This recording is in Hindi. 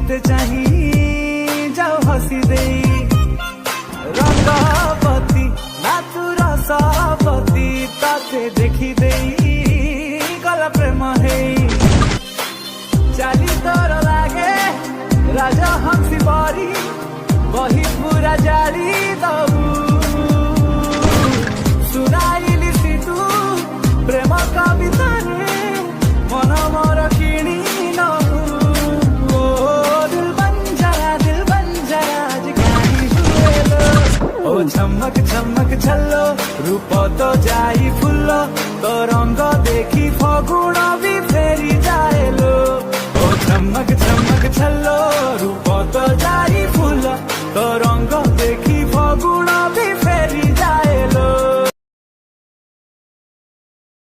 मते चाही जाओ हसी दे रंगपति नाचुर सपति ताते देखी दे गला प्रेम है चाली तोर लागे राजा हंसी बरी वही पूरा जाली दबू सुनाइली सी तू प्रेम कविता रे मन मोर किणी नबू दिल बन जा आज कहीं हुए लो ओ झमक झमक छल्लो रूप तो जाई फुल्लो तो रंग देखी फगुण भी फेरी जाए लो ओ झमक झमक छल्लो रूप तो जाई फुल्लो तो रंग देखी